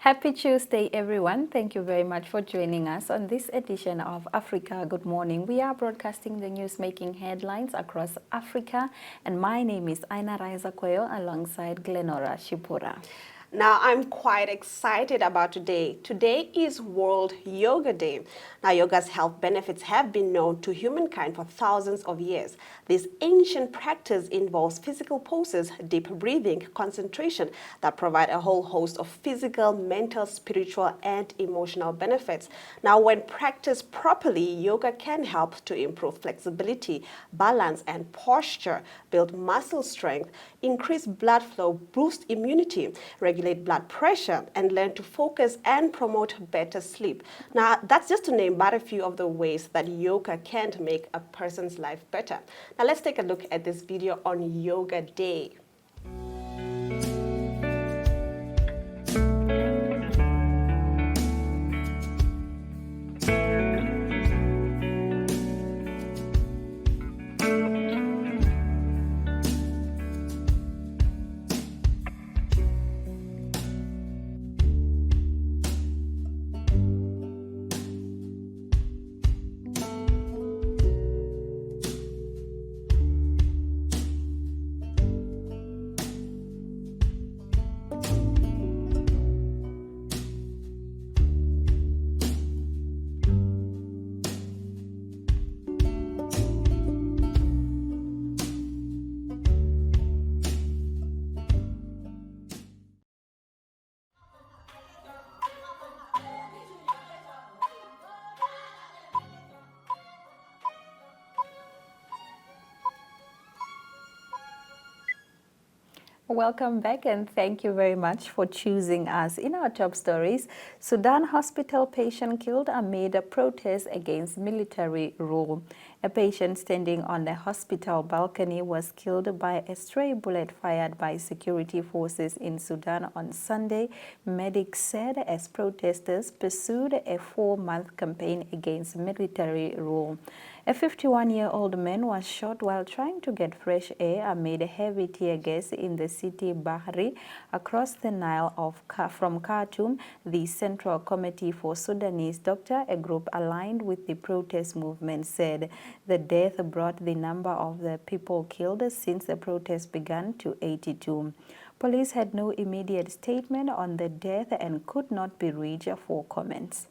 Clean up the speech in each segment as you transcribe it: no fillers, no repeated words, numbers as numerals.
Happy Tuesday, everyone. Thank you very much for joining us on this edition of Africa Good Morning. We are broadcasting the news making headlines across Africa, and my name is Aina Raiza Koyo alongside Glenora Shipura. Now, I'm quite excited about today. Today is World Yoga Day. Now, yoga's health benefits have been known to humankind for thousands of years. This ancient practice involves physical poses, deep breathing, concentration that provide a whole host of physical, mental, spiritual, and emotional benefits. Now, when practiced properly, yoga can help to improve flexibility, balance, and posture, build muscle strength, increase blood flow, boost immunity, regulate blood pressure, and learn to focus and promote better sleep. Now, that's just to name but a few of the ways that yoga can make a person's life better. Now, let's take a look at this video on Yoga Day. Welcome back, and thank you very much for choosing us. In our top stories, Sudan hospital patient killed amid a protest against military rule. A patient standing on the hospital balcony was killed by a stray bullet fired by security forces in Sudan on Sunday, medics said, as protesters pursued a 4-month campaign against military rule. A 51-year-old man was shot while trying to get fresh air amid heavy tear gas in the city Bahri across the Nile from Khartoum, the Central Committee for Sudanese Doctors, a group aligned with the protest movement, said. The death brought the number of the people killed since the protest began to 82. Police had no immediate statement on the death and could not be reached for comments.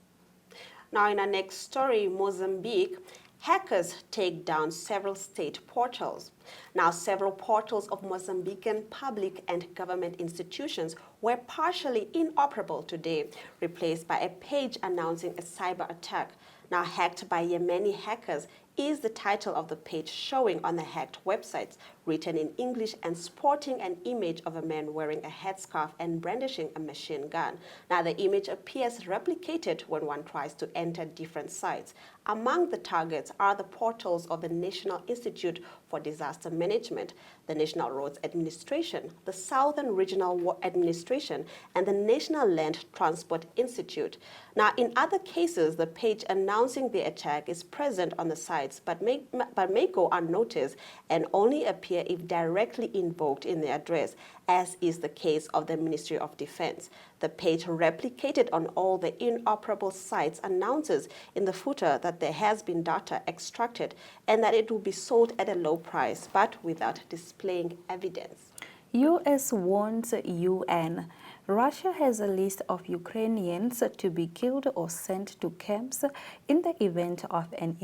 Now, in our next story, Mozambique, hackers take down several state portals. Now, several portals of Mozambican public and government institutions were partially inoperable today, replaced by a page announcing a cyber attack. Now, hacked by Yemeni hackers is the title of the page showing on the hacked websites, written in English and sporting an image of a man wearing a headscarf and brandishing a machine gun. Now, the image appears replicated when one tries to enter different sites. Among the targets are the portals of the National Institute for Disaster Management, the National Roads Administration, the Southern Regional Administration, and the National Land Transport Institute. Now, in other cases, the page announcing the attack is present on the sites, but may go unnoticed and only appear if directly invoked in the address, as is the case of the Ministry of Defense. The page replicated on all the inoperable sites announces in the footer that there has been data extracted and that it will be sold at a low price, but without displaying evidence. U.S. warns UN. Russia has a list of Ukrainians to be killed or sent to camps in the event of an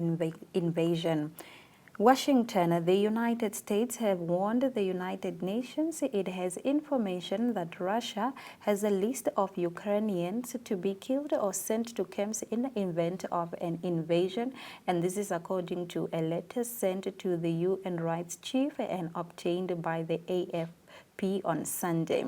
invasion. Washington, the United States have warned the United Nations it has information that Russia has a list of Ukrainians to be killed or sent to camps in the event of an invasion, and this is according to a letter sent to the UN rights chief and obtained by the AFP on Sunday.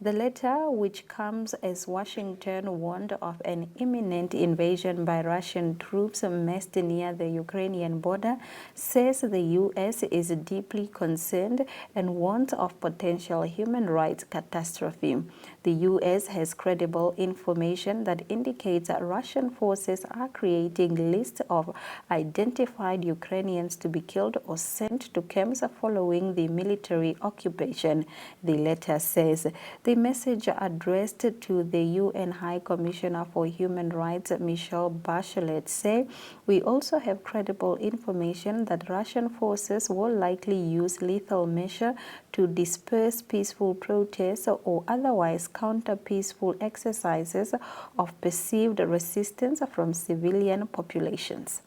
The letter, which comes as Washington warned of an imminent invasion by Russian troops massed near the Ukrainian border, says the U.S. is deeply concerned and warns of potential human rights catastrophe. The U.S. has credible information that indicates that Russian forces are creating lists of identified Ukrainians to be killed or sent to camps following the military occupation, the letter says. The message addressed to the UN High Commissioner for Human Rights, Michelle Bachelet, say, "We also have credible information that Russian forces will likely use lethal measure to disperse peaceful protests or otherwise counter peaceful exercises of perceived resistance from civilian populations."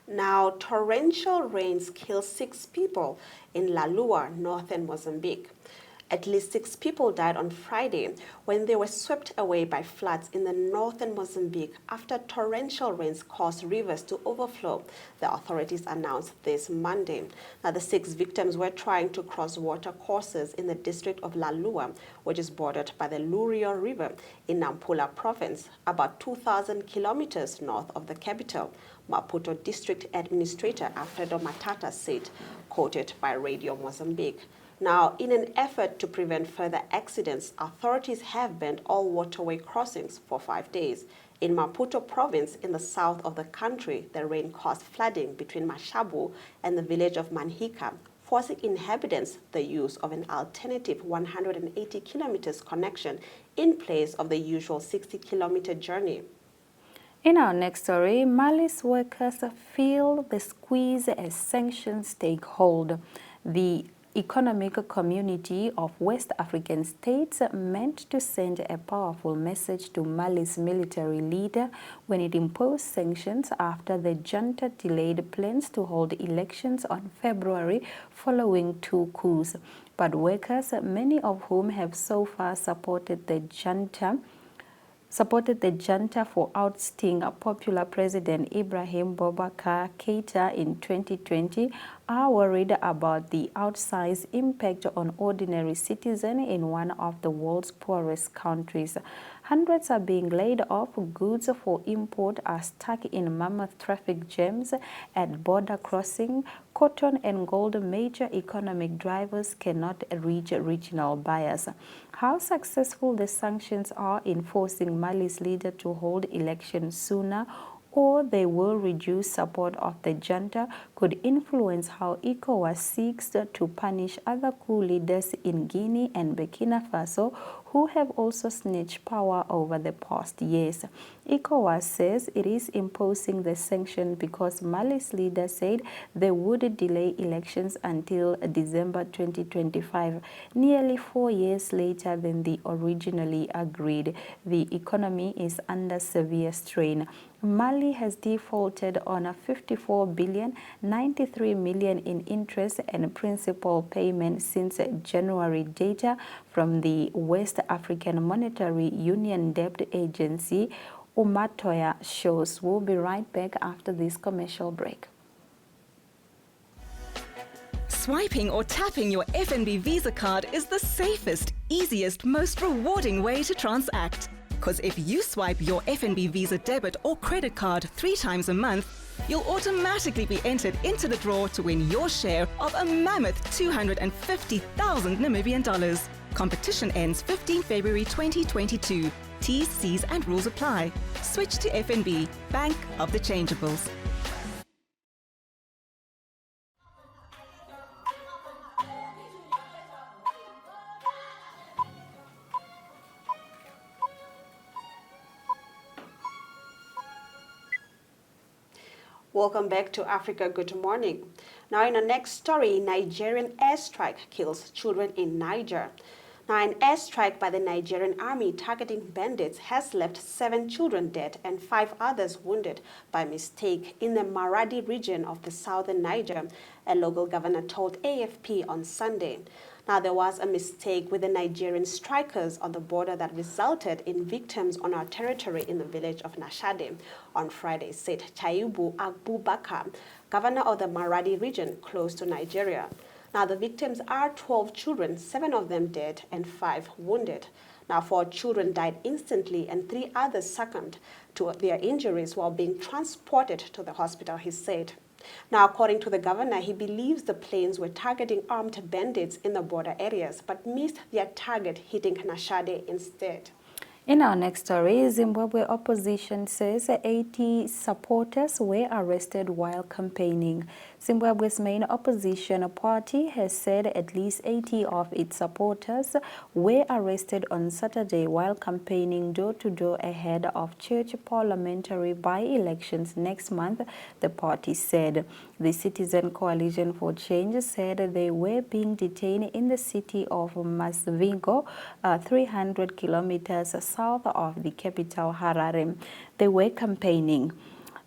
Now, torrential rains kill 6 people in La Lua, northern Mozambique. At least 6 people died on Friday when they were swept away by floods in the northern Mozambique after torrential rains caused rivers to overflow, the authorities announced this Monday. Now, the 6 victims were trying to cross water courses in the district of La Lua, which is bordered by the Lurio River in Nampula province, about 2,000 kilometers north of the capital, Maputo District Administrator Alfredo Matata said, quoted by Radio Mozambique. Now, in an effort to prevent further accidents, authorities have banned all waterway crossings for 5 days. In Maputo province, in the south of the country, the rain caused flooding between Mashabu and the village of Manhika, forcing inhabitants the use of an alternative 180 kilometers connection in place of the usual 60-kilometer journey. In our next story, Mali's workers feel the squeeze as sanctions take hold. The economic community of West African states meant to send a powerful message to Mali's military leader when it imposed sanctions after the junta delayed plans to hold elections on February following 2 coups. But workers, many of whom have so far supported the junta for ousting popular President Ibrahim Boubacar Keïta in 2020, are worried about the outsized impact on ordinary citizens in one of the world's poorest countries. Hundreds are being laid off. Goods for import are stuck in mammoth traffic jams at border crossing. Cotton and gold, major economic drivers, cannot reach regional buyers. How successful the sanctions are in forcing Mali's leader to hold elections sooner, or they will reduce support of the junta, could influence how ECOWAS seeks to punish other coup leaders in Guinea and Burkina Faso who have also snatched power over the past years. ECOWAS says it is imposing the sanction because Mali's leader said they would delay elections until December 2025, nearly 4 years later than they originally agreed. The economy is under severe strain. Mali has defaulted on a $54 billion, $93 million in interest and principal payments since January. Data from the West African Monetary Union Debt Agency, Umatoya, shows. We'll be right back after this commercial break. Swiping or tapping your FNB Visa card is the safest, easiest, most rewarding way to transact. Because if you swipe your FNB Visa debit or credit card 3 times a month, you'll automatically be entered into the draw to win your share of a mammoth 250,000 Namibian dollars. Competition ends 15 February 2022. T's, C's and rules apply. Switch to FNB, Bank of the Changeables. Welcome back to Africa Good Morning. Now in our next story, Nigerian airstrike kills children in Niger. Now an airstrike by the Nigerian army targeting bandits has left 7 children dead and 5 others wounded by mistake in the Maradi region of the southern Niger, a local governor told AFP on Sunday. Now, there was a mistake with the Nigerian strikers on the border that resulted in victims on our territory in the village of Nashade on Friday, said Chaibu Abubakar, governor of the Maradi region close to Nigeria. Now, the victims are 12 children, 7 of them dead and 5 wounded. Now, 4 children died instantly and 3 others succumbed to their injuries while being transported to the hospital, he said. Now, according to the governor, he believes the planes were targeting armed bandits in the border areas, but missed their target, hitting Nashade instead. In our next story, Zimbabwe opposition says 80 supporters were arrested while campaigning. Zimbabwe's main opposition party has said at least 80 of its supporters were arrested on Saturday while campaigning door-to-door ahead of church parliamentary by-elections next month, the party said. The Citizen Coalition for Change said they were being detained in the city of Masvingo, 300 kilometers south of the capital, Harare. They were campaigning.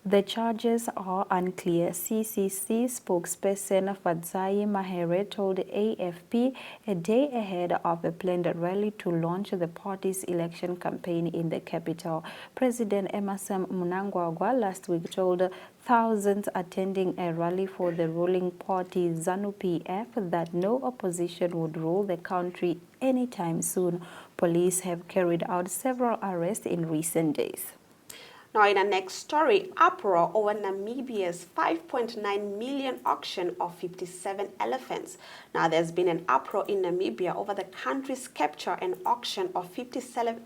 The charges are unclear. CCC spokesperson Fadzai Mahere told AFP a day ahead of a planned rally to launch the party's election campaign in the capital. President Emerson Mnangagwa last week told thousands attending a rally for the ruling party ZANU-PF that no opposition would rule the country anytime soon. Police have carried out several arrests in recent days. Now, in our next story, uproar over Namibia's 5.9 million auction of 57 elephants. Now, there's been an uproar in Namibia over the country's capture and auction of 57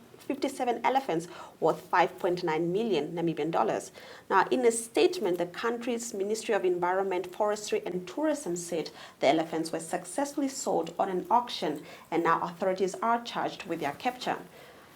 elephants worth 5.9 million Namibian dollars. Now, in a statement, the country's Ministry of Environment, Forestry and Tourism said the elephants were successfully sold on an auction, and now authorities are charged with their capture.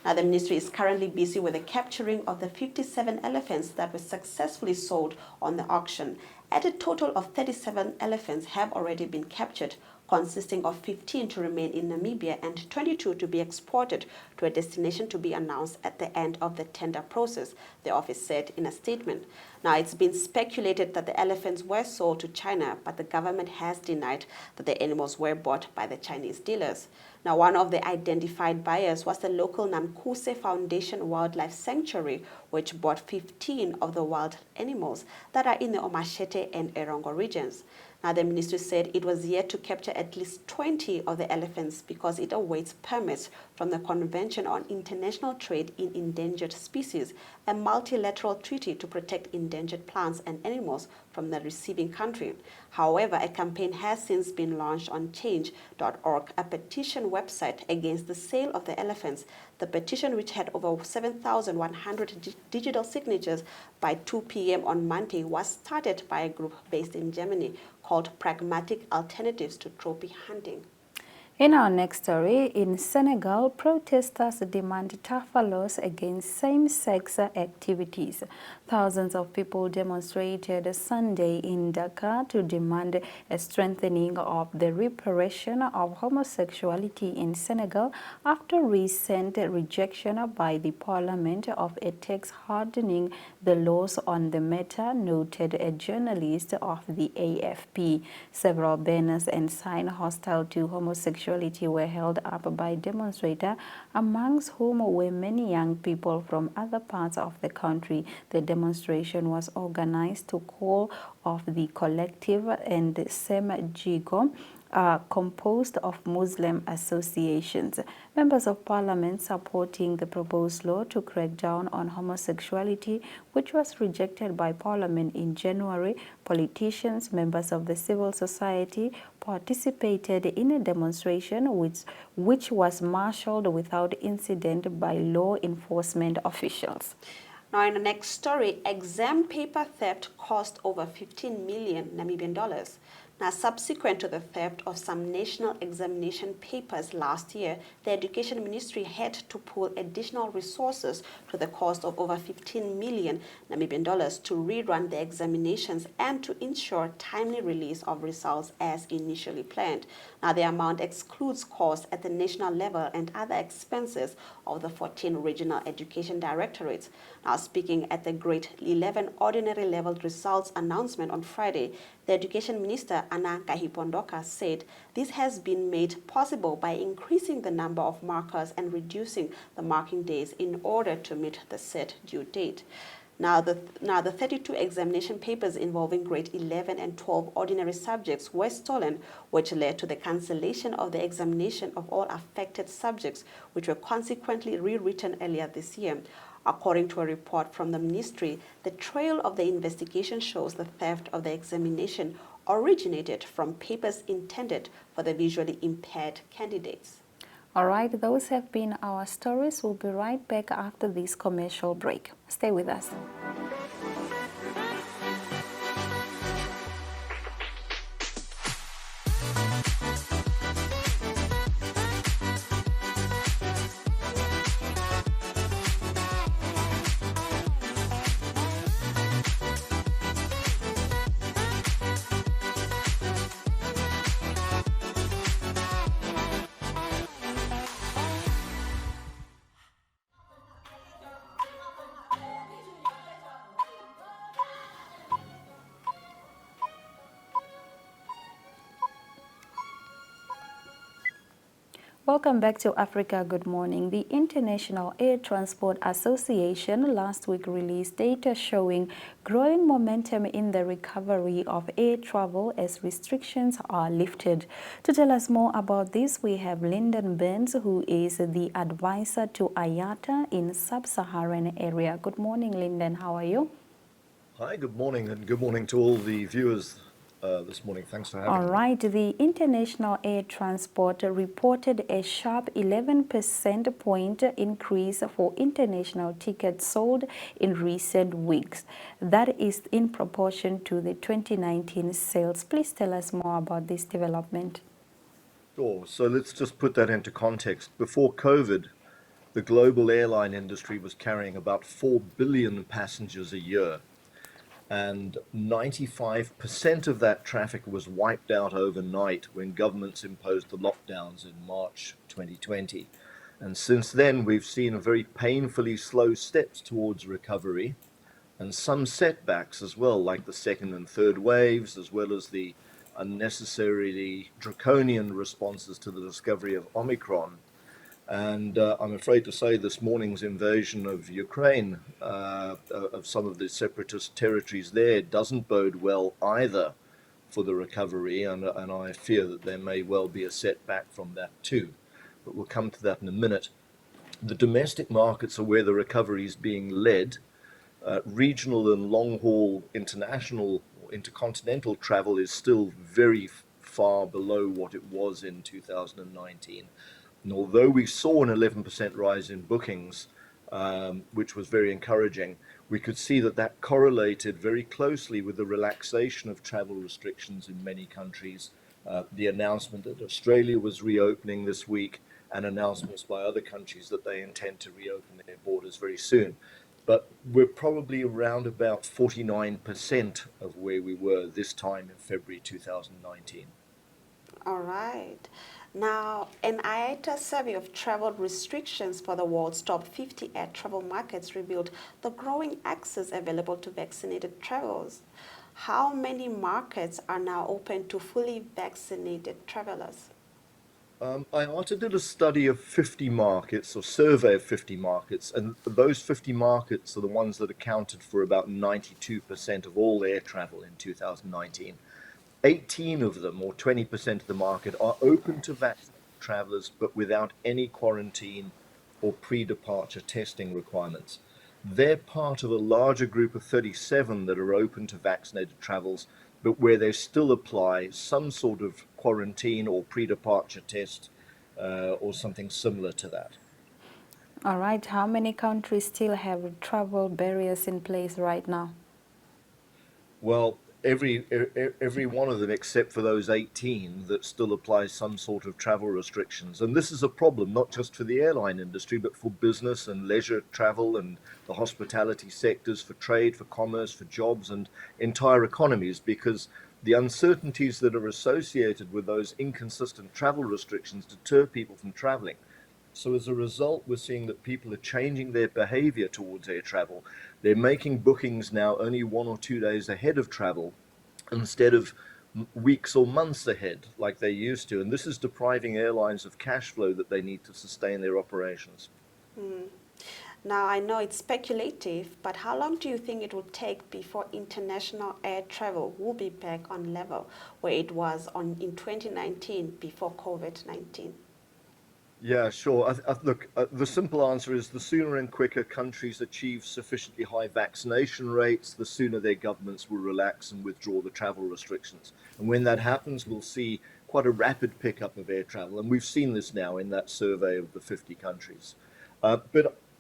Now, the ministry is currently busy with the capturing of the 57 elephants that were successfully sold on the auction. At a total of 37 elephants have already been captured, consisting of 15 to remain in Namibia and 22 to be exported to a destination to be announced at the end of the tender process, the office said in a statement. Now, it's been speculated that the elephants were sold to China, but the government has denied that the animals were bought by the Chinese dealers. Now, one of the identified buyers was the local Namkuse Foundation Wildlife Sanctuary, which bought 15 of the wild animals that are in the Omashete and Erongo regions. Now, the ministry said it was yet to capture at least 20 of the elephants because it awaits permits from the Convention on International Trade in Endangered Species, a multilateral treaty to protect endangered plants and animals from the receiving country. However, a campaign has since been launched on change.org, a petition website against the sale of the elephants. The petition, which had over 7,100 digital signatures by 2 p.m. on Monday, was started by a group based in Germany called Pragmatic Alternatives to Trophy Hunting. In our next story, in Senegal, protesters demand tougher laws against same-sex activities. Thousands of people demonstrated Sunday in Dakar to demand a strengthening of the repression of homosexuality in Senegal after recent rejection by the parliament of a text hardening the laws on the matter, noted a journalist of the AFP. Several banners and signs hostile to homosexuality were held up by demonstrators, amongst whom were many young people from other parts of the country. The demonstration was organized to call of the collective and Semjigo, composed of Muslim associations. Members of parliament supporting the proposed law to crack down on homosexuality, which was rejected by parliament in January. Politicians, members of the civil society participated in a demonstration which was marshaled without incident by law enforcement officials. Now, in the next story, exam paper theft cost over 15 million Namibian dollars. Now, subsequent to the theft of some national examination papers last year, the Education Ministry had to pool additional resources to the cost of over 15 million Namibian dollars to rerun the examinations and to ensure timely release of results as initially planned. Now, the amount excludes costs at the national level and other expenses of the 14 regional education directorates. Now, speaking at the Grade 11 ordinary level results announcement on Friday, the Education Minister, Anna Kahipondoka, said this has been made possible by increasing the number of markers and reducing the marking days in order to meet the set due date. Now the 32 examination papers involving grade 11 and 12 ordinary subjects were stolen, which led to the cancellation of the examination of all affected subjects, which were consequently rewritten earlier this year. According to a report from the ministry, the trail of the investigation shows the theft of the examination originated from papers intended for the visually impaired candidates. All right, those have been our stories. We'll be right back after this commercial break. Stay with us. Welcome back to Africa Good Morning. The International Air Transport Association last week released data showing growing momentum in the recovery of air travel as restrictions are lifted. To tell us more about this, we have Lyndon Burns, who is the advisor to IATA in Sub-Saharan area. Good morning, Lyndon. How are you? Hi, good morning, and good morning to all the viewers this morning. Thanks for having me. All right, the International Air Transport reported a sharp 11 percentage point increase for international tickets sold in recent weeks. That is in proportion to the 2019 sales. Please tell us more about this development. Sure, so let's just put that into context. Before COVID, the global airline industry was carrying about 4 billion passengers a year. And 95% of that traffic was wiped out overnight when governments imposed the lockdowns in March 2020. And since then, we've seen very painfully slow steps towards recovery and some setbacks as well, like the second and third waves, as well as the unnecessarily draconian responses to the discovery of Omicron. And I'm afraid to say this morning's invasion of Ukraine, of some of the separatist territories there, doesn't bode well either for the recovery, and I fear that there may well be a setback from that too. But we'll come to that in a minute. The domestic markets are where the recovery is being led. Regional and long-haul international or intercontinental travel is still very far below what it was in 2019. And although we saw an 11% rise in bookings, which was very encouraging, we could see that that correlated very closely with the relaxation of travel restrictions in many countries, the announcement that Australia was reopening this week, and announcements by other countries that they intend to reopen their borders very soon. But we're probably around about 49% of where we were this time in February 2019. All right. Now, an IATA survey of travel restrictions for the world's top 50 air travel markets revealed the growing access available to vaccinated travelers. How many markets are now open to fully vaccinated travelers? IATA did a study of 50 markets, or survey of 50 markets, and those 50 markets are the ones that accounted for about 92% of all air travel in 2019. 18 of them, or 20% of the market, are open to vaccinated travelers, but without any quarantine or pre-departure testing requirements. They're part of a larger group of 37 that are open to vaccinated travels, but where they still apply some sort of quarantine or pre-departure test or something similar to that. All right, how many countries still have travel barriers in place right now? Well, every one of them except for those 18 that still apply some sort of travel restrictions. And this is a problem not just for the airline industry, but for business and leisure travel and the hospitality sectors, for trade, for commerce, for jobs and entire economies, because the uncertainties that are associated with those inconsistent travel restrictions deter people from traveling. So as a result, we're seeing that people are changing their behavior towards air travel. They're making bookings now only 1 or 2 days ahead of travel instead of weeks or months ahead like they used to. And this is depriving airlines of cash flow that they need to sustain their operations. Now, I know it's speculative, but how long do you think it will take before international air travel will be back on level where it was in 2019 before COVID-19? Yeah, sure. Look, the simple answer is the sooner and quicker countries achieve sufficiently high vaccination rates, the sooner their governments will relax and withdraw the travel restrictions. And when that happens, we'll see quite a rapid pickup of air travel. And we've seen this now in that survey of the 50 countries.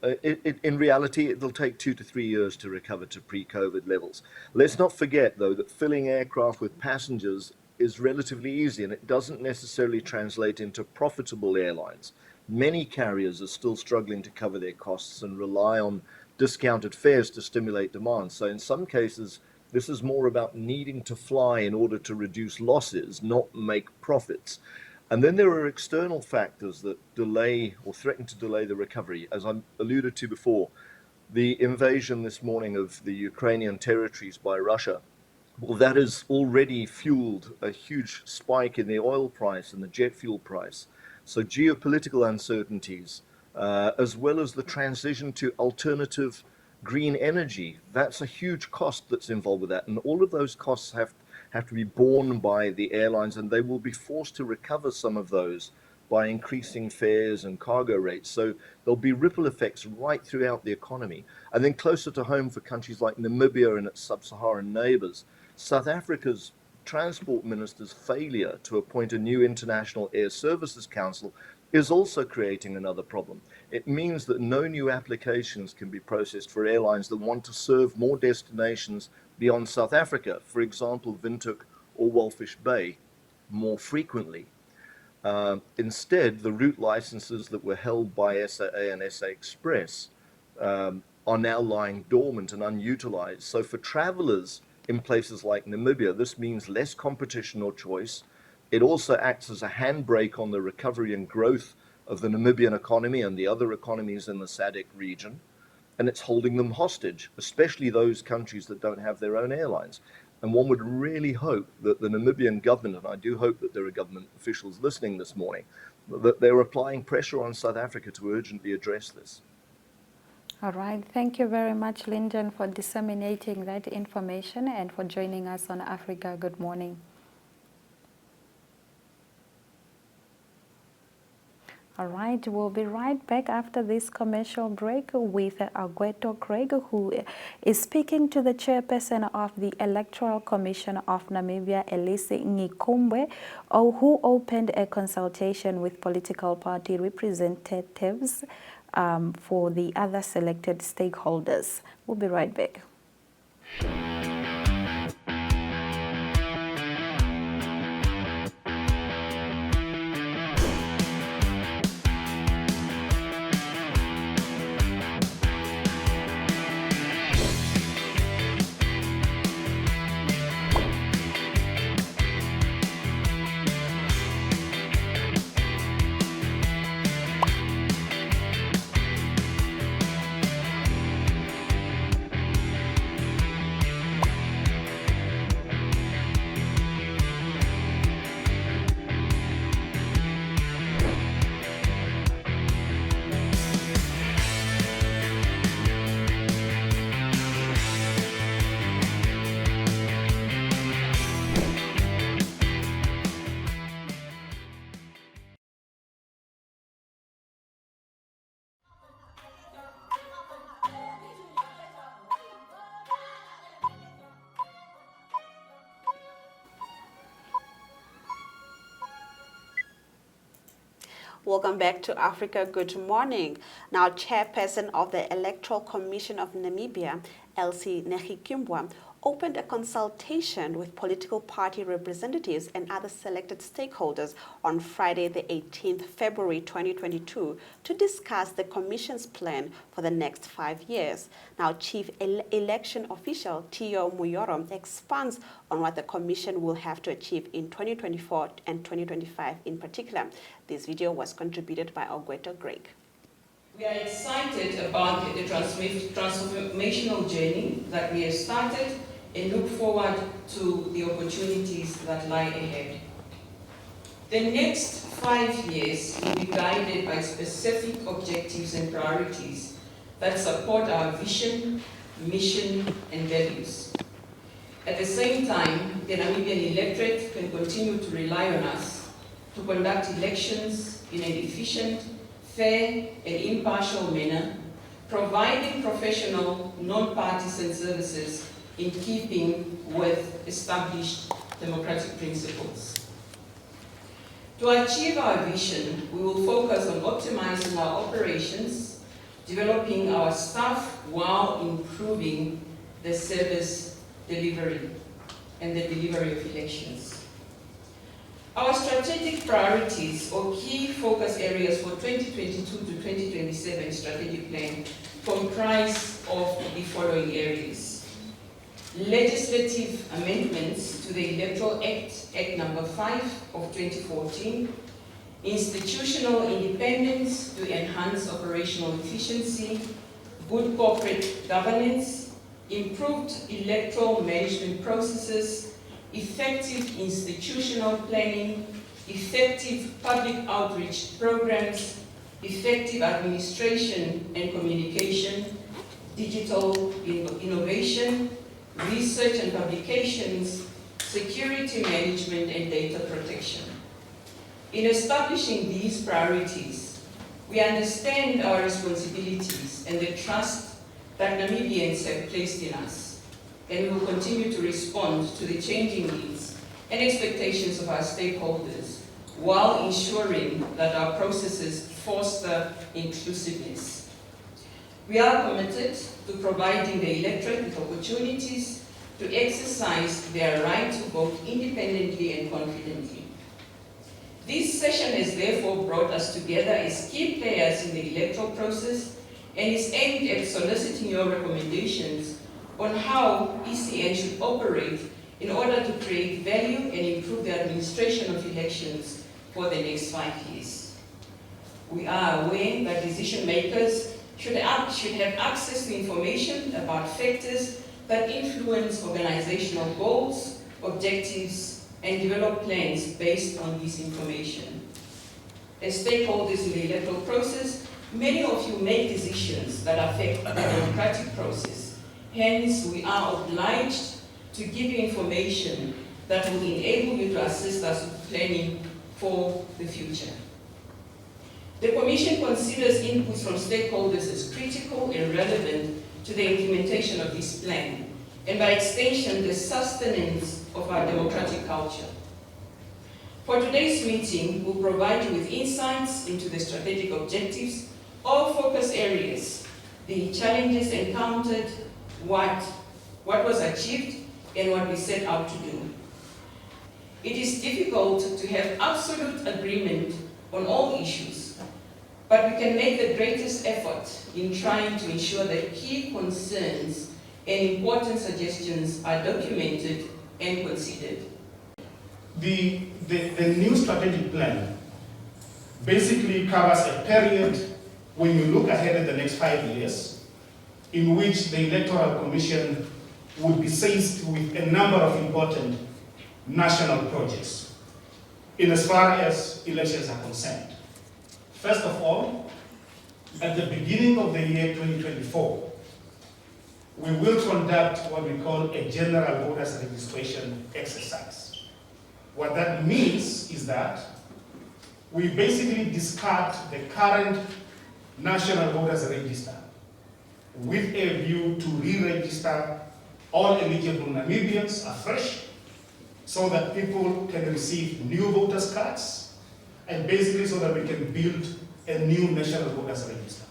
In reality, it'll take 2 to 3 years to recover to pre-COVID levels. Let's not forget, though, that filling aircraft with passengers is relatively easy, and it doesn't necessarily translate into profitable airlines. Many carriers are still struggling to cover their costs and rely on discounted fares to stimulate demand. So in some cases, this is more about needing to fly in order to reduce losses, not make profits. And then there are external factors that delay or threaten to delay the recovery. As I alluded to before, the invasion this morning of the Ukrainian territories by Russia, well, that has already fueled a huge spike in the oil price and the jet fuel price. So geopolitical uncertainties, as well as the transition to alternative green energy, that's a huge cost that's involved with that. And all of those costs have to be borne by the airlines, and they will be forced to recover some of those by increasing fares and cargo rates. So there'll be ripple effects right throughout the economy. And then closer to home for countries like Namibia and its sub-Saharan neighbors, South Africa's transport minister's failure to appoint a new International Air Services Council is also creating another problem. It means that no new applications can be processed for airlines that want to serve more destinations beyond South Africa, for example, Windhoek or Walfish Bay, more frequently. Instead, the route licenses that were held by SAA and SA Express are now lying dormant and unutilized. So for travelers in places like Namibia, this means less competition or choice. It also acts as a handbrake on the recovery and growth of the Namibian economy and the other economies in the SADC region. And it's holding them hostage, especially those countries that don't have their own airlines. And one would really hope that the Namibian government, and I do hope that there are government officials listening this morning, that they're applying pressure on South Africa to urgently address this. All right. Thank you very much, Lyndon, for disseminating that information and for joining us on Africa Good Morning. All right, we'll be right back after this commercial break with Agweto Craig, who is speaking to the chairperson of the Electoral Commission of Namibia, Elise Ngikumbwe, who opened a consultation with political party representatives for the other selected stakeholders. We'll be right back. Welcome back to Africa Good Morning. Now, chairperson of the Electoral Commission of Namibia, Elsie Ngikumbwe, opened a consultation with political party representatives and other selected stakeholders on Friday, the 18th February 2022, to discuss the Commission's plan for the next 5 years. Now, Chief Election Official Tio Muyoro expands on what the Commission will have to achieve in 2024 and 2025 in particular. This video was contributed by Agweto Craig. We are excited about the transformational journey that we have started and look forward to the opportunities that lie ahead. The next 5 years will be guided by specific objectives and priorities that support our vision, mission, and values. At the same time, the Namibian electorate can continue to rely on us to conduct elections in an efficient, fair, and impartial manner, providing professional, non-partisan services in keeping with established democratic principles. To achieve our vision, we will focus on optimizing our operations, developing our staff while improving the service delivery and the delivery of elections. Our strategic priorities or key focus areas for 2022 to 2027 strategic plan comprise of the following areas: legislative amendments to the Electoral Act, Act number 5 of 2014, institutional independence to enhance operational efficiency, good corporate governance, improved electoral management processes, effective institutional planning, effective public outreach programs, effective administration and communication, digital innovation, research and publications, security management, and data protection. In establishing these priorities, we understand our responsibilities and the trust that Namibians have placed in us, and we will continue to respond to the changing needs and expectations of our stakeholders while ensuring that our processes foster inclusiveness. We are committed to providing the electorate with opportunities to exercise their right to vote independently and confidently. This session has therefore brought us together as key players in the electoral process and is aimed at soliciting your recommendations on how ECN should operate in order to create value and improve the administration of elections for the next 5 years. We are aware that decision makers should have access to information about factors that influence organizational goals, objectives, and develop plans based on this information. As stakeholders in the electoral process, many of you make decisions that affect the democratic process. Hence, we are obliged to give you information that will enable you to assist us with planning for the future. The Commission considers inputs from stakeholders as critical and relevant to the implementation of this plan, and by extension, the sustenance of our democratic culture. For today's meeting, we'll provide you with insights into the strategic objectives, all focus areas, the challenges encountered, what was achieved, and what we set out to do. It is difficult to have absolute agreement on all issues, but we can make the greatest effort in trying to ensure that key concerns and important suggestions are documented and considered. The new strategic plan basically covers a period when you look ahead at the next 5 years, in which the Electoral Commission would be seized with a number of important national projects in as far as elections are concerned. First of all, at the beginning of the year 2024, we will conduct what we call a general voters registration exercise. What that means is that we basically discard the current national voters register with a view to re-register all eligible Namibians afresh so that people can receive new voters cards and basically so that we can build a new national voters register.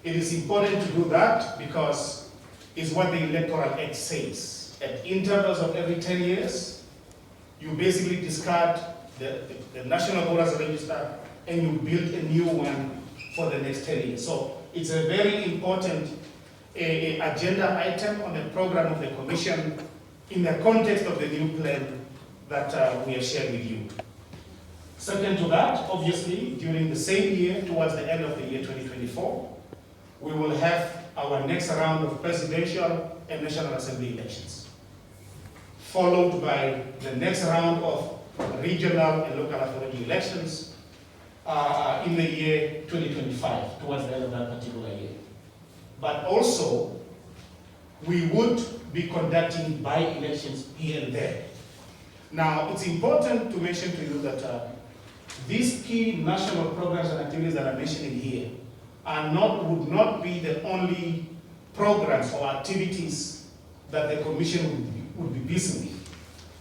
It is important to do that because it's what the Electoral Act says. At intervals of every 10 years, you basically discard the national voters register and you build a new one for the next 10 years. So it's a very important agenda item on the program of the Commission in the context of the new plan that we have shared with you. Second to that, obviously, during the same year, towards the end of the year 2024, we will have our next round of presidential and National Assembly elections, followed by the next round of regional and local authority elections in the year 2025, towards the end of that particular year. but also we would be conducting by-elections here and there. Now, it's important to mention to you that these key national programs and activities that I'm mentioning here would not be the only programs or activities that the Commission would be busy with.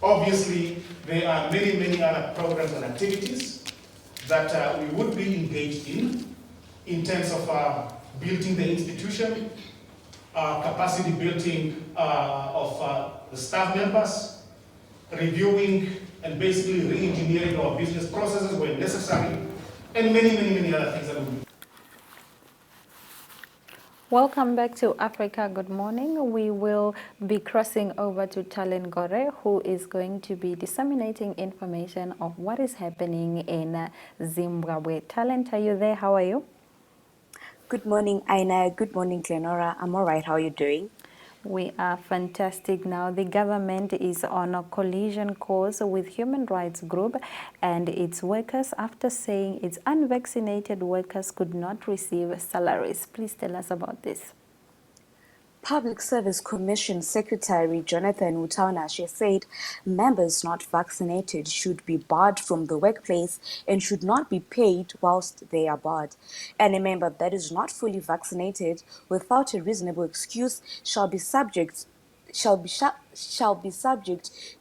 Obviously, there are many, many other programs and activities that we would be engaged in terms of building the institution, capacity building of the staff members, reviewing and basically re-engineering our business processes where necessary, and many, many, many other things that we do. Welcome back to Africa Good Morning. We will be crossing over to Talen Gore, who is going to be disseminating information of what is happening in Zimbabwe. Talen, are you there? How are you? Good morning, Aina. Good morning, Glenora. I'm all right. How are you doing? We are fantastic now. The government is on a collision course with Human Rights Group and its workers after saying its unvaccinated workers could not receive salaries. Please tell us about this. Public Service Commission Secretary Jonathan Mutaunashe said members not vaccinated should be barred from the workplace and should not be paid whilst they are barred. Any member that is not fully vaccinated without a reasonable excuse shall be subject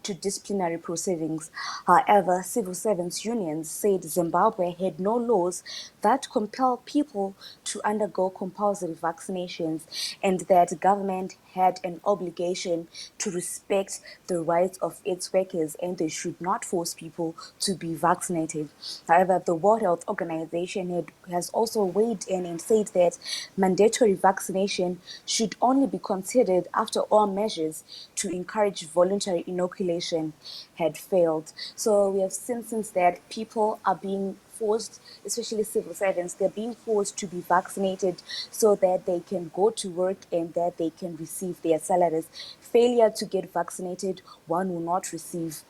to disciplinary proceedings. However, civil servants unions said Zimbabwe had no laws that compel people to undergo compulsory vaccinations and that government had an obligation to respect the rights of its workers and they should not force people to be vaccinated. However, the World Health Organization has also weighed in and said that mandatory vaccination should only be considered after all measures to encourage voluntary inoculation had failed. So we have seen since that people are being forced, especially civil servants, they're being forced to be vaccinated so that they can go to work and that they can receive their salaries. Failure to get vaccinated, one will not receive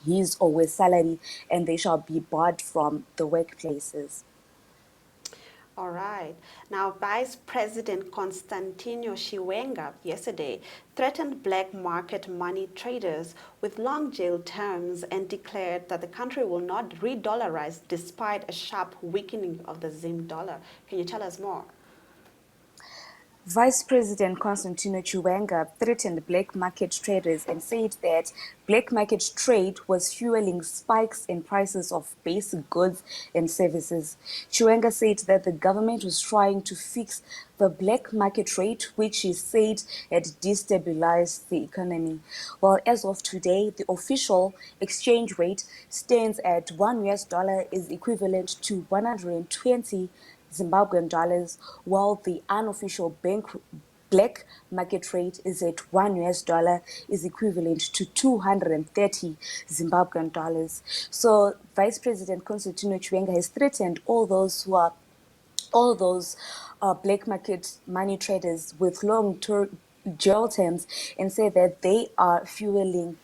his or her salary and they shall be barred from the workplaces. All right. Now, Vice President Constantino Chiwenga yesterday threatened black market money traders with long jail terms and declared that the country will not re-dollarize despite a sharp weakening of the Zim dollar. Can you tell us more? Vice President Constantino Chiwenga threatened black market traders and said that black market trade was fueling spikes in prices of basic goods and services. Chiwenga said that the government was trying to fix the black market rate, which he said had destabilized the economy. Well, as of today, the official exchange rate stands at $1 is equivalent to 120 Zimbabwean dollars, while the unofficial black market rate is at $1 is equivalent to 230 Zimbabwean dollars. So Vice President Constantino Chiwenga has threatened all those black market money traders with long-term jail terms and said that they are fueling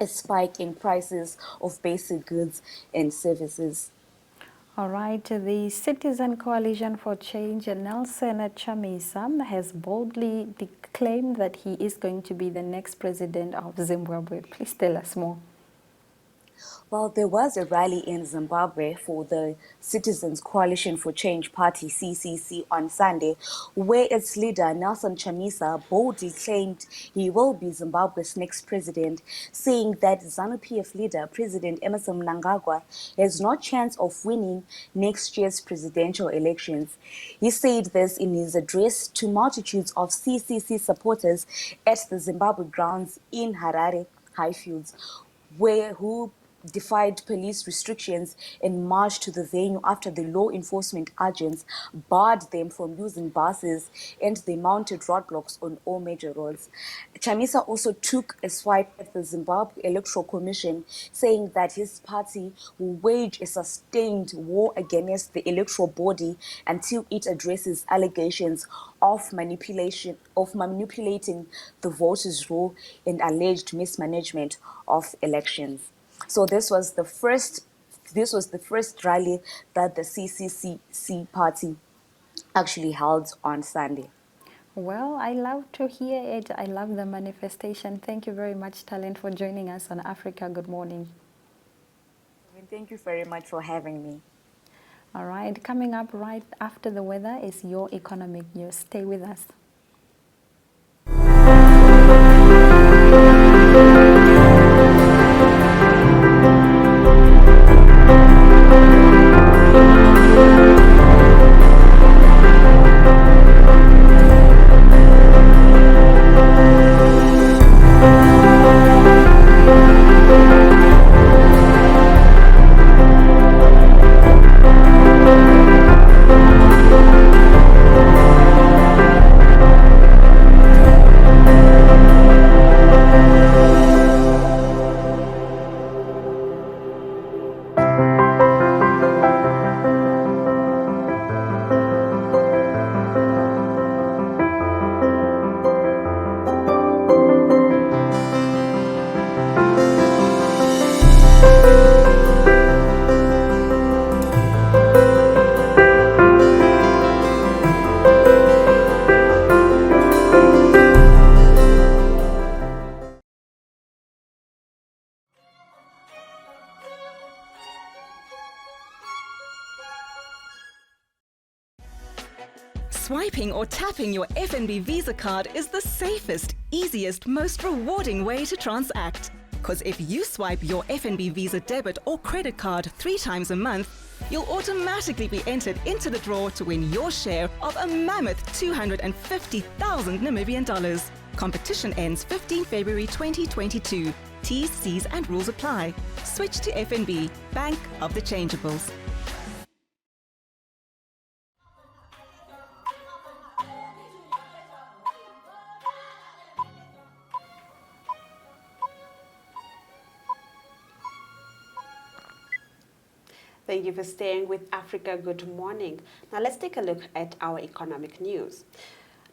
a spike in prices of basic goods and services. All right, the Citizen Coalition for Change, Nelson Chamisa, has boldly claimed that he is going to be the next president of Zimbabwe. Please tell us more. Well, there was a rally in Zimbabwe for the Citizens Coalition for Change Party, CCC, on Sunday, where its leader, Nelson Chamisa, boldly claimed he will be Zimbabwe's next president, saying that ZANU-PF leader, President Emmerson Mnangagwa, has no chance of winning next year's presidential elections. He said this in his address to multitudes of CCC supporters at the Zimbabwe grounds in Harare Highfields, who defied police restrictions and marched to the venue after the law enforcement agents barred them from using buses and they mounted roadblocks on all major roads. Chamisa also took a swipe at the Zimbabwe Electoral Commission, saying that his party will wage a sustained war against the electoral body until it addresses allegations of manipulating the voters' roll and alleged mismanagement of elections. So this was the first rally that the CCC party actually held on Sunday. Well, I love to hear it. I love the manifestation. Thank you very much, Talent, for joining us on Africa Good Morning. Thank you very much for having me. All right, coming up right after the weather is your economic news. Stay with us. Swiping or tapping your FNB Visa card is the safest, easiest, most rewarding way to transact. Because if you swipe your FNB Visa debit or credit card 3 times a month, you'll automatically be entered into the draw to win your share of a mammoth 250,000 Namibian dollars. Competition ends 15 February 2022. T's, C's and rules apply. Switch to FNB, Bank of the Changeables. Thank you for staying with Africa Good Morning. Now let's take a look at our economic news.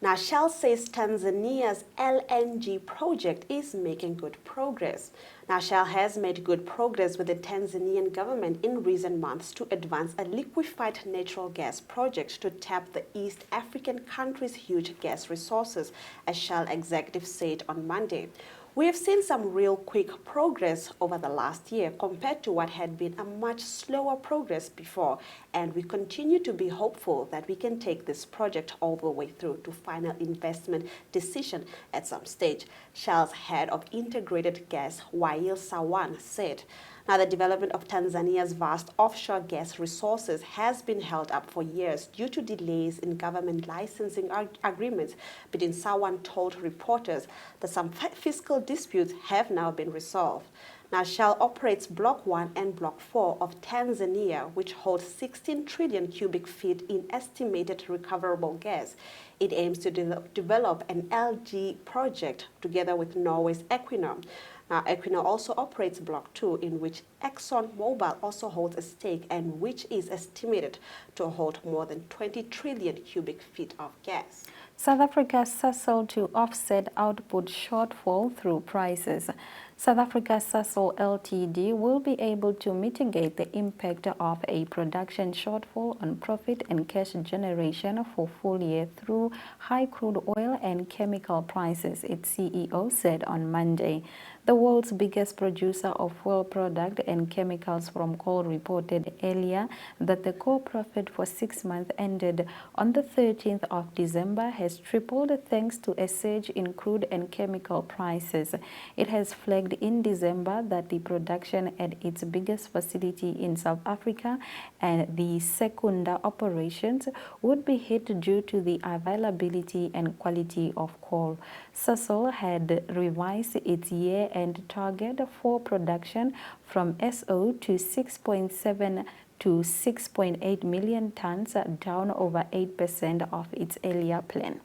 Now Shell says Tanzania's LNG project is making good progress. Now Shell has made good progress with the Tanzanian government in recent months to advance a liquefied natural gas project to tap the East African country's huge gas resources, as Shell executives said on Monday. We have seen some real quick progress over the last year compared to what had been a much slower progress before, and we continue to be hopeful that we can take this project all the way through to final investment decision at some stage, Shell's head of integrated gas, Wael Sawan, said. Now, the development of Tanzania's vast offshore gas resources has been held up for years due to delays in government licensing agreements, but Sawan told reporters that some fiscal disputes have now been resolved. Now, Shell operates Block 1 and Block 4 of Tanzania, which holds 16 trillion cubic feet in estimated recoverable gas. It aims to develop an LNG project together with Norway's Equinor. Now, Equinor also operates Block 2, in which ExxonMobil also holds a stake and which is estimated to hold more than 20 trillion cubic feet of gas. South Africa Sasol to offset output shortfall through prices. South Africa Sasol Ltd will be able to mitigate the impact of a production shortfall on profit and cash generation for full year through high crude oil and chemical prices, its CEO said on Monday. The world's biggest producer of oil product and chemicals from coal reported earlier that the core profit for 6 months ended on the 13th of December has tripled thanks to a surge in crude and chemical prices. It has flagged in December that the production at its biggest facility in South Africa and the Secunda operations would be hit due to the availability and quality of coal. Sasol had revised its year-end target for production from SO to 6.7 to 6.8 million tons, down over 8% of its earlier plan.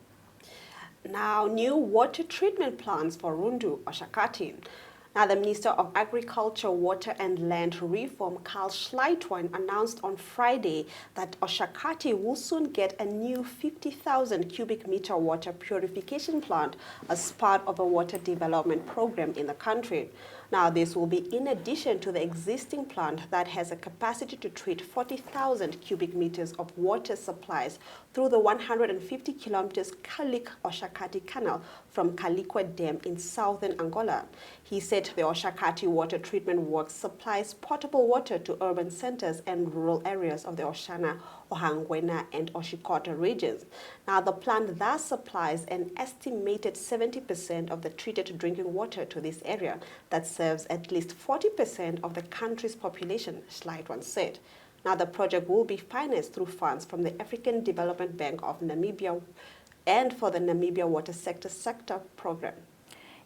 Now, new water treatment plants for Rundu Oshakati. Now, the Minister of Agriculture, Water and Land Reform, Carl Schleitwein, announced on Friday that Oshakati will soon get a new 50,000 cubic meter water purification plant as part of a water development program in the country. Now, this will be in addition to the existing plant that has a capacity to treat 40,000 cubic meters of water supplies through the 150 kilometers Kalik-Oshakati Canal from Kalikwa Dam in southern Angola. He said the Oshakati water treatment works supplies potable water to urban centers and rural areas of the Oshana, Ohangwena, and Oshikota regions. Now, the plant thus supplies an estimated 70% of the treated drinking water to this area that serves at least 40% of the country's population, Schleitwein said. Now, the project will be financed through funds from the African Development Bank of Namibia and for the Namibia Water Sector Program.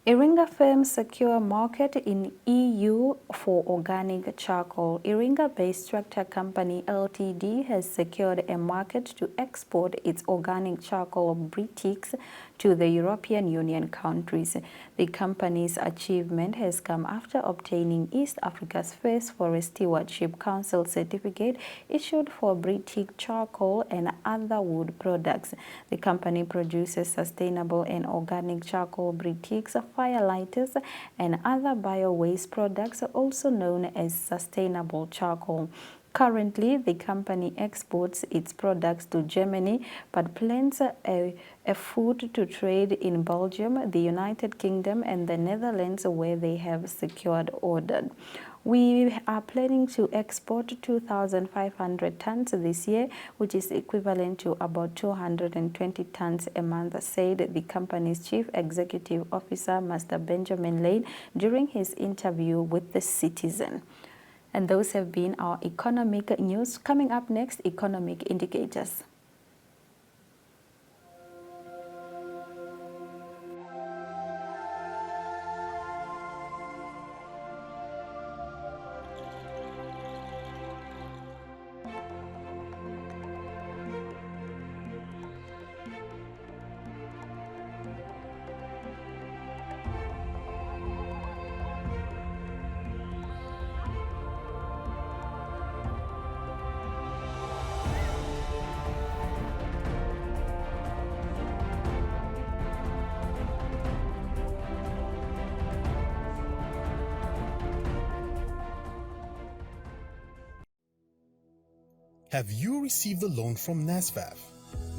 Iringa firms secure market in EU for organic charcoal. Iringa-based tractor company Ltd has secured a market to export its organic charcoal briquettes to the European Union countries. The company's achievement has come after obtaining East Africa's first Forest Stewardship Council certificate issued for briquette charcoal and other wood products. The company produces sustainable and organic charcoal briquettes, firelighters, and other bio-waste products, also known as sustainable charcoal. Currently, the company exports its products to Germany, but plans a foot to trade in Belgium, the United Kingdom, and the Netherlands, where they have secured orders. We are planning to export 2,500 tons this year, which is equivalent to about 220 tons a month, said the company's Chief Executive Officer, Master Benjamin Lane, during his interview with The Citizen. And those have been our economic news. Coming up next, economic indicators. Have you received a loan from NSFAF?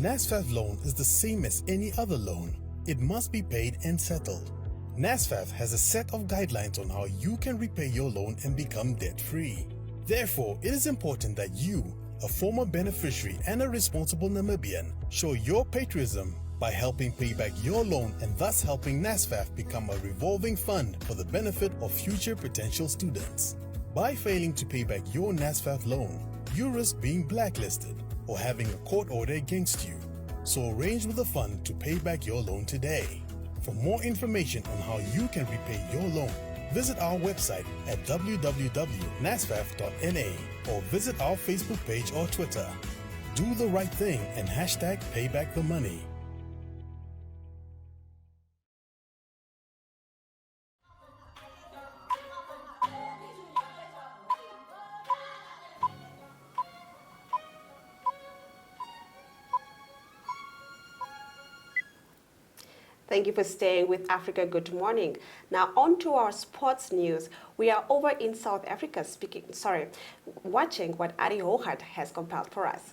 NSFAF loan is the same as any other loan. It must be paid and settled. NSFAF has a set of guidelines on how you can repay your loan and become debt-free. Therefore, it is important that you, a former beneficiary and a responsible Namibian, show your patriotism by helping pay back your loan and thus helping NSFAF become a revolving fund for the benefit of future potential students. By failing to pay back your NSFAF loan, you risk being blacklisted or having a court order against you. So arrange with the fund to pay back your loan today. For more information on how you can repay your loan, visit our website at www.nasfaf.na or visit our Facebook page or Twitter. Do the right thing and hashtag payback the money. Thank you for staying with Africa Good Morning. Now on to our sports news. We are over in South Africa watching what Ari Hochart has compiled for us.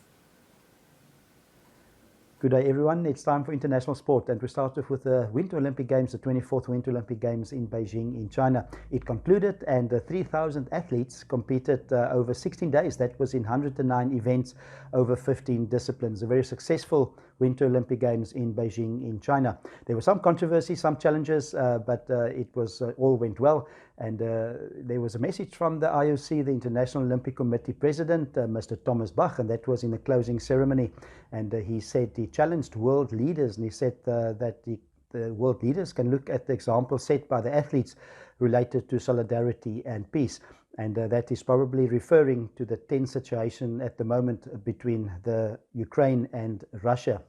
Good day everyone, it's time for international sport and we start off with the Winter Olympic Games, the 24th Winter Olympic Games in Beijing in China. It concluded and 3,000 athletes competed over 16 days. That was in 109 events over 15 disciplines. A very successful Winter Olympic Games in Beijing in China. There was some controversy, some challenges, but it was all went well. And there was a message from the IOC, the International Olympic Committee President, Mr. Thomas Bach, and that was in the closing ceremony. And he said he challenged world leaders, and he said that the world leaders can look at the example set by the athletes related to solidarity and peace. And that is probably referring to the tense situation at the moment between the Ukraine and Russia.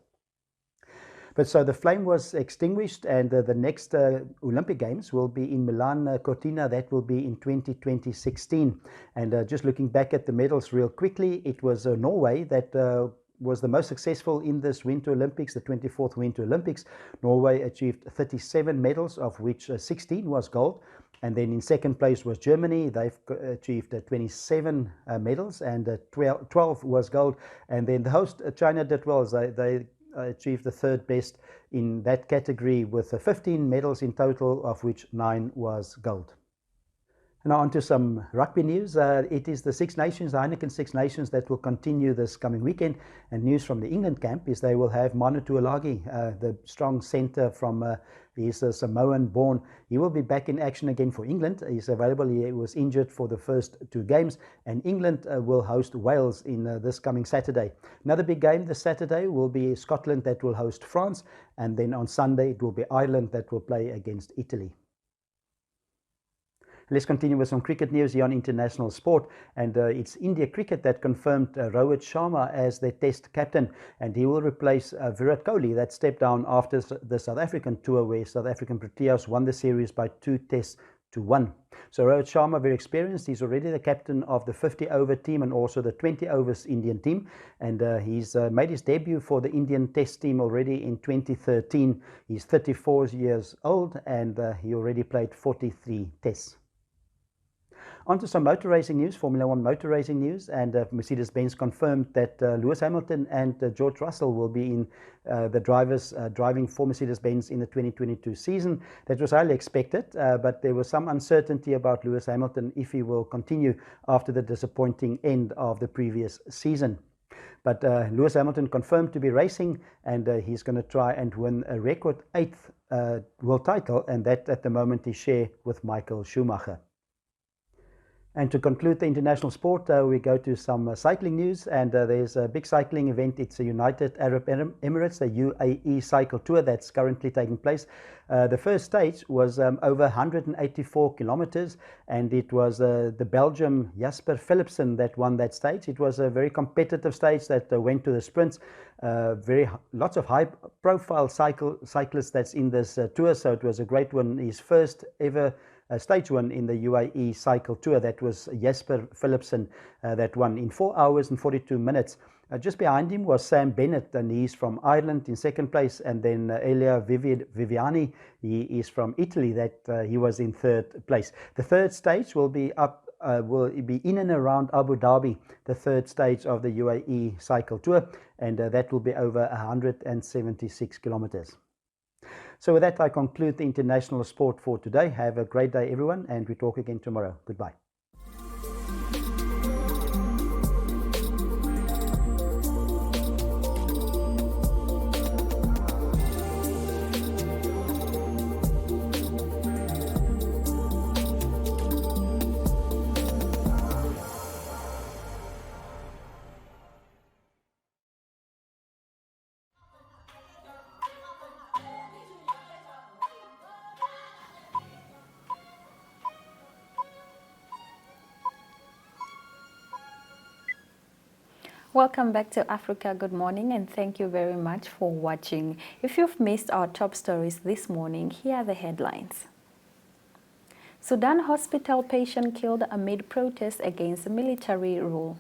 But so the flame was extinguished, and the next Olympic Games will be in Milan Cortina. That will be in 2016. And just looking back at the medals real quickly, it was Norway that was the most successful in this Winter Olympics, the 24th Winter Olympics. Norway achieved 37 medals, of which 16 was gold. And then in second place was Germany. They've achieved 27 medals, and 12 was gold. And then the host, China, did well. They achieved the third best in that category with 15 medals in total, of which 9 was gold. Now on to some rugby news. It is the Six Nations, the Heineken Six Nations, that will continue this coming weekend. And news from the England camp is they will have Manu Tuilagi, the strong centre from he's Samoan born. He will be back in action again for England. He's available. He was injured for the first 2 games. And England will host Wales in this coming Saturday. Another big game this Saturday will be Scotland that will host France. And then on Sunday it will be Ireland that will play against Italy. Let's continue with some cricket news here on international sport, and it's India Cricket that confirmed Rohit Sharma as their test captain, and he will replace Virat Kohli that stepped down after the South African tour, where South African Proteas won the series by 2 tests to 1. So Rohit Sharma, very experienced. He's already the captain of the 50-over team and also the 20-overs Indian team, and he's made his debut for the Indian test team already in 2013. He's 34 years old, and he already played 43 tests. On to some motor racing news, Formula 1 motor racing news, and Mercedes-Benz confirmed that Lewis Hamilton and George Russell will be in the drivers driving for Mercedes-Benz in the 2022 season. That was highly expected, but there was some uncertainty about Lewis Hamilton if he will continue after the disappointing end of the previous season. But Lewis Hamilton confirmed to be racing, and he's going to try and win a record 8th world title, and that at the moment is shared with Michael Schumacher. And to conclude the international sport, we go to some cycling news, and there's a big cycling event. It's a United Arab Emirates, the UAE Cycle Tour, that's currently taking place. The first stage was over 184 kilometers, and it was the Belgium Jasper Philipsen that won that stage. It was a very competitive stage that went to the sprints. Lots of high-profile cyclists that's in this tour, so it was a great one. His first ever stage one in the UAE Cycle Tour. That was Jasper Philipsen that won in 4 hours and 42 minutes. Just behind him was Sam Bennett, and he's from Ireland in second place, and then Elia Viviani, he is from Italy, that he was in third place. The third stage will be in and around Abu Dhabi, the third stage of the UAE Cycle Tour, and that will be over 176 kilometers. So with that, I conclude the international sport for today. Have a great day, everyone, and we talk again tomorrow. Goodbye. Welcome back to Africa Good Morning, and thank you very much for watching. If you've missed our top stories this morning, here are the headlines. Sudan hospital patient killed amid protest against military rule.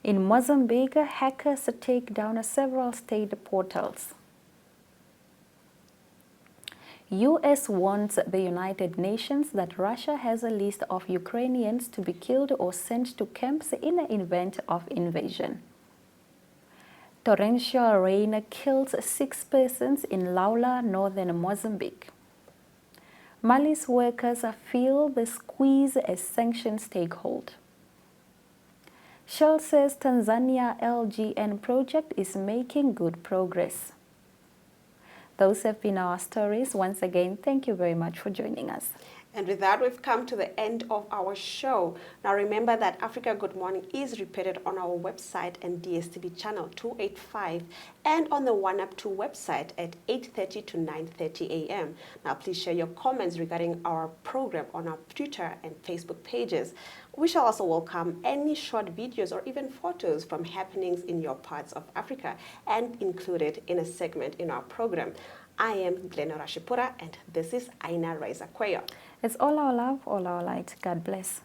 In Mozambique, hackers take down several state portals. U.S. warns the United Nations that Russia has a list of Ukrainians to be killed or sent to camps in the event of invasion. Torrential rain kills 6 persons in Laula, northern Mozambique. Mali's workers feel the squeeze as sanctions take hold. Shell says Tanzania LGN project is making good progress. Those have been our stories. Once again, thank you very much for joining us. And with that, we've come to the end of our show. Now remember that Africa Good Morning is repeated on our website and DSTV channel 285 and on the One Up 2 website at 8:30 to 9:30 a.m. Now please share your comments regarding our program on our Twitter and Facebook pages. We shall also welcome any short videos or even photos from happenings in your parts of Africa and include it in a segment in our program. I am Glenora Shipura and this is Aina Reza Kweyo. It's all our love, all our light. God bless.